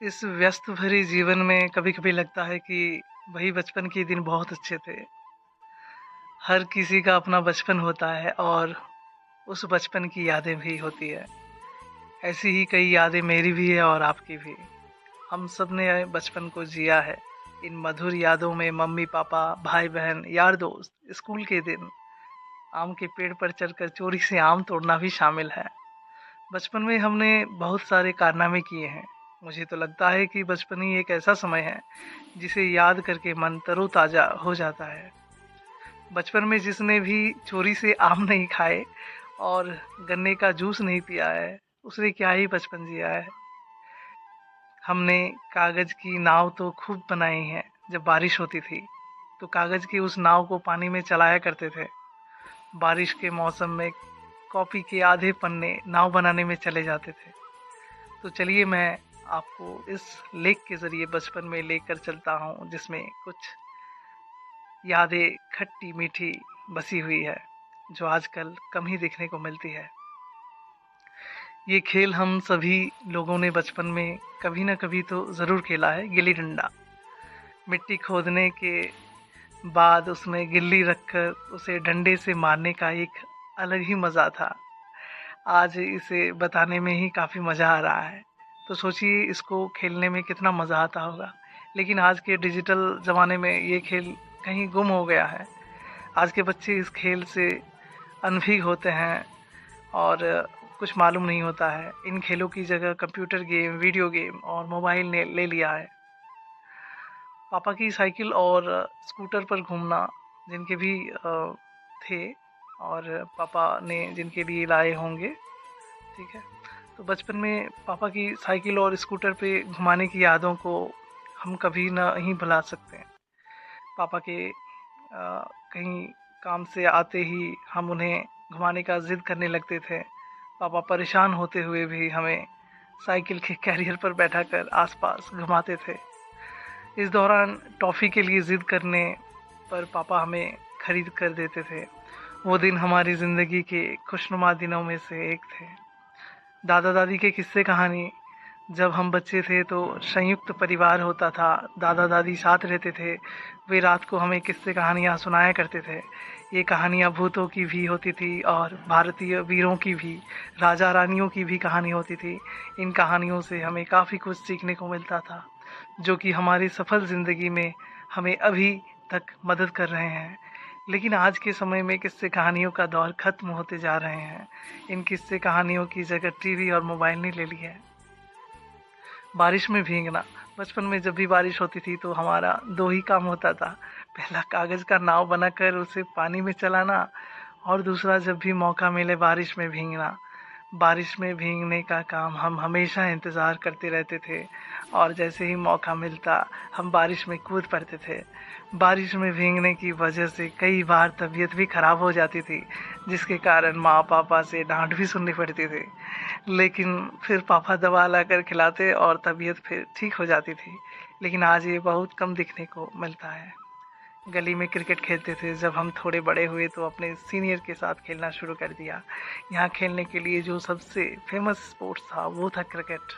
इस व्यस्त भरे जीवन में कभी-कभी लगता है कि वही बचपन के दिन बहुत अच्छे थे। हर किसी का अपना बचपन होता है और उस बचपन की यादें भी होती है। ऐसी ही कई यादें मेरी भी है और आपकी भी। हम सब ने बचपन को जिया है। इन मधुर यादों में मम्मी-पापा, भाई-बहन, यार-दोस्त, स्कूल के दिन, आम के पेड़ पर चढ़कर चोरी से आम तोड़ना भी शामिल है। बचपन में हमने बहुत सारे कारनामे किए हैं। मुझे तो लगता है कि बचपन ही एक ऐसा समय है जिसे याद करके मन तरोताजा हो जाता है। बचपन में जिसने भी चोरी से आम नहीं खाए और गन्ने का जूस नहीं पिया है, उसने क्या ही बचपन जिया है। हमने कागज की नाव तो खूब बनाई है। जब बारिश होती थी तो कागज की उस नाव को पानी में चलाया करते थे। बारिश के मौसम में कॉपी के आधे पन्ने नाव बनाने में चले जाते थे। तो चलिए मैं आपको इस लेख के ज़रिए बचपन में लेकर चलता हूँ, जिसमें कुछ यादें खट्टी-मीठी बसी हुई है, जो आजकल कम ही देखने को मिलती है। ये खेल हम सभी लोगों ने बचपन में कभी न कभी तो ज़रूर खेला है, गिल्ली-डंडा। मिट्टी खोदने के बाद उसमें गिल्ली रखकर उसे डंडे से मारने का एक अलग ही मज़ा था। आज इसे बताने में ही काफ़ी मज़ा आ रहा है। तो सोचिए इसको खेलने में कितना मज़ा आता होगा। लेकिन आज के डिजिटल ज़माने में ये खेल कहीं गुम हो गया है। आज के बच्चे इस खेल से अनभिज्ञ होते हैं और कुछ मालूम नहीं होता है। इन खेलों की जगह कंप्यूटर गेम, वीडियो गेम और मोबाइल ने ले लिया है। पापा की साइकिल और स्कूटर पर घूमना जिनके भी थे, और पापा ने जिनके भी लाए होंगे, ठीक है। तो बचपन में पापा की साइकिल और स्कूटर पे घुमाने की यादों को हम कभी नहीं भुला सकते हैं। पापा के कहीं काम से आते ही हम उन्हें घुमाने का ज़िद करने लगते थे। पापा परेशान होते हुए भी हमें साइकिल के कैरियर पर बैठाकर आस-पास घुमाते थे। इस दौरान टॉफ़ी के लिए ज़िद करने पर पापा हमें खरीद कर देते थे। वो दिन हमारी ज़िंदगी के खुशनुमा दिनों में से एक थे। दादा-दादी के किस्से कहानी। जब हम बच्चे थे तो संयुक्त परिवार होता था, दादा-दादी साथ रहते थे। वे रात को हमें किस्से कहानियाँ सुनाया करते थे। ये कहानियाँ भूतों की भी होती थी और भारतीय वीरों की भी, राजा-रानियों की भी कहानी होती थी। इन कहानियों से हमें काफ़ी कुछ सीखने को मिलता था, जो कि हमारी सफल ज़िंदगी में हमें अभी तक मदद कर रहे हैं। लेकिन आज के समय में किस्से कहानियों का दौर ख़त्म होते जा रहे हैं। इन किस्से कहानियों की जगह टीवी और मोबाइल ने ले ली है। बारिश में भीगना। बचपन में जब भी बारिश होती थी तो हमारा 2 ही काम होता था। पहला कागज़ का नाव बनाकर उसे पानी में चलाना, और दूसरा जब भी मौका मिले बारिश में भीगना। बारिश में भीगने का काम हम हमेशा इंतज़ार करते रहते थे, और जैसे ही मौका मिलता हम बारिश में कूद पड़ते थे। बारिश में भीगने की वजह से कई बार तबीयत भी ख़राब हो जाती थी, जिसके कारण माँ-पापा से डाँट भी सुननी पड़ती थी। लेकिन फिर पापा दवा लाकर खिलाते और तबीयत फिर ठीक हो जाती थी। लेकिन आज ये बहुत कम दिखने को मिलता है। गली में क्रिकेट खेलते थे। जब हम थोड़े बड़े हुए तो अपने सीनियर के साथ खेलना शुरू कर दिया। यहाँ खेलने के लिए जो सबसे फेमस स्पोर्ट्स था वो था क्रिकेट।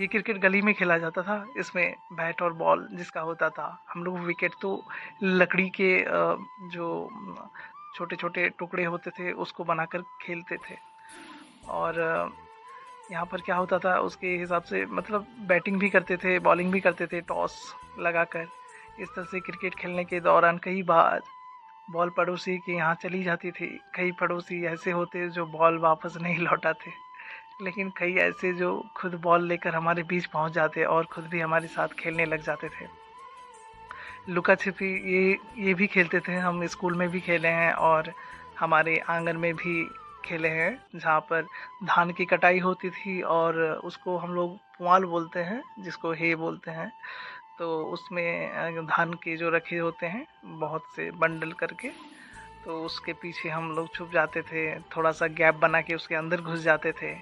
ये क्रिकेट गली में खेला जाता था। इसमें बैट और बॉल जिसका होता था, हम लोग विकेट तो लकड़ी के जो छोटे-छोटे टुकड़े होते थे उसको बनाकर खेलते थे। और यहाँ पर क्या होता था उसके हिसाब से, मतलब बैटिंग भी करते थे, बॉलिंग भी करते थे टॉस लगाकर। इस तरह से क्रिकेट खेलने के दौरान कई बार बॉल पड़ोसी के यहाँ चली जाती थी। कई पड़ोसी ऐसे होते जो बॉल वापस नहीं लौटाते, लेकिन कई ऐसे जो खुद बॉल लेकर हमारे बीच पहुँच जाते और खुद भी हमारे साथ खेलने लग जाते थे। लुका छिपी ये भी खेलते थे। हम स्कूल में भी खेले हैं और हमारे आंगन में भी खेले हैं, जहाँ पर धान की कटाई होती थी और उसको हम लोग पुआल बोलते हैं, जिसको हे बोलते हैं। तो उसमें धान के जो रखे होते हैं बहुत से बंडल करके, तो उसके पीछे हम लोग छुप जाते थे, थोड़ा सा गैप बना के उसके अंदर घुस जाते थे।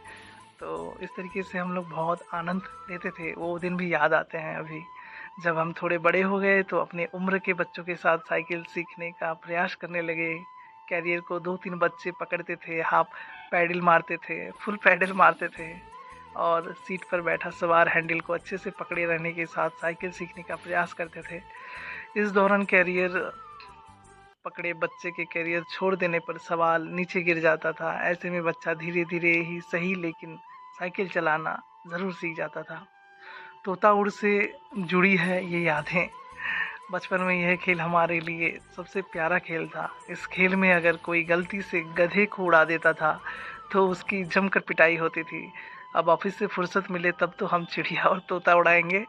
तो इस तरीके से हम लोग बहुत आनंद लेते थे। वो दिन भी याद आते हैं अभी। जब हम थोड़े बड़े हो गए तो अपने उम्र के बच्चों के साथ साइकिल सीखने का प्रयास करने लगे। कैरियर को 2-3 बच्चे पकड़ते थे, हाफ पैडल मारते थे, फुल पैडल मारते थे और सीट पर बैठा सवार हैंडल को अच्छे से पकड़े रहने के साथ साइकिल सीखने का प्रयास करते थे। इस दौरान कैरियर पकड़े बच्चे के कैरियर छोड़ देने पर सवाल नीचे गिर जाता था। ऐसे में बच्चा धीरे धीरे ही सही लेकिन साइकिल चलाना ज़रूर सीख जाता था। तोता उड़ से जुड़ी है ये यादें। बचपन में यह खेल हमारे लिए सबसे प्यारा खेल था। इस खेल में अगर कोई गलती से गधे को उड़ा देता था तो उसकी जमकर पिटाई होती थी। अब ऑफिस से फुर्सत मिले तब तो हम चिड़िया और तोता उड़ाएंगे।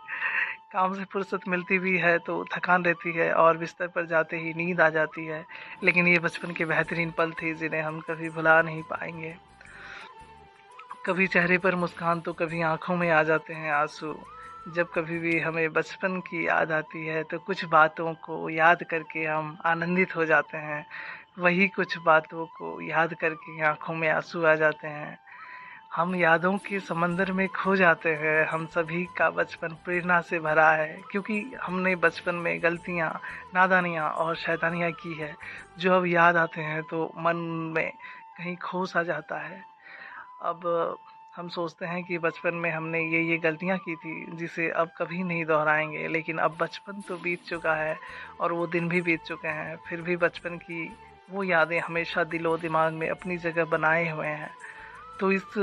काम से फुर्सत मिलती भी है तो थकान रहती है और बिस्तर पर जाते ही नींद आ जाती है, लेकिन ये बचपन के बेहतरीन पल थे जिन्हें हम कभी भुला नहीं पाएंगे। कभी चेहरे पर मुस्कान तो कभी आंखों में आ जाते हैं आंसू। जब कभी भी हमें बचपन की याद आती है तो कुछ बातों को याद करके हम आनंदित हो जाते हैं। वही कुछ बातों को याद करके आंखों में आंसू आ जाते हैं। हम यादों के समंदर में खो जाते हैं। हम सभी का बचपन प्रेरणा से भरा है क्योंकि हमने बचपन में गलतियाँ, नादानियाँ और शैतानियाँ की है, जो अब याद आते हैं तो मन में कहीं खो सा जाता है। अब हम सोचते हैं कि बचपन में हमने ये गलतियाँ की थी जिसे अब कभी नहीं दोहराएंगे, लेकिन अब बचपन तो बीत चुका है और वो दिन भी बीत चुके हैं। फिर भी बचपन की वो यादें हमेशा दिलो दिमाग में अपनी जगह बनाए हुए हैं। तो इस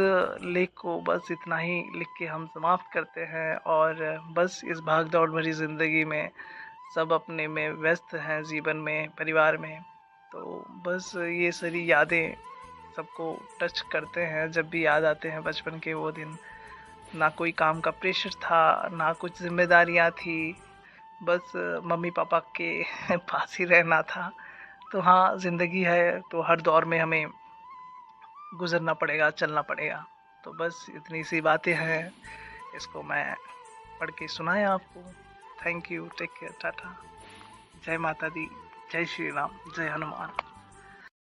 लेख को बस इतना ही लिख के हम समाप्त करते हैं और बस इस भाग दौड़ भरी ज़िंदगी में सब अपने में व्यस्त हैं, जीवन में, परिवार में। तो बस ये सारी यादें सबको टच करते हैं। जब भी याद आते हैं बचपन के वो दिन, ना कोई काम का प्रेशर था, ना कुछ जिम्मेदारियाँ थी, बस मम्मी पापा के पास ही रहना था। तो हाँ, ज़िंदगी है तो हर दौर में हमें गुजरना पड़ेगा, चलना पड़ेगा। तो बस इतनी सी बातें हैं, इसको मैं पढ़ के सुनाया आपको। Thank you, take care, tata, जय माता दी, जय श्री राम, जय हनुमान।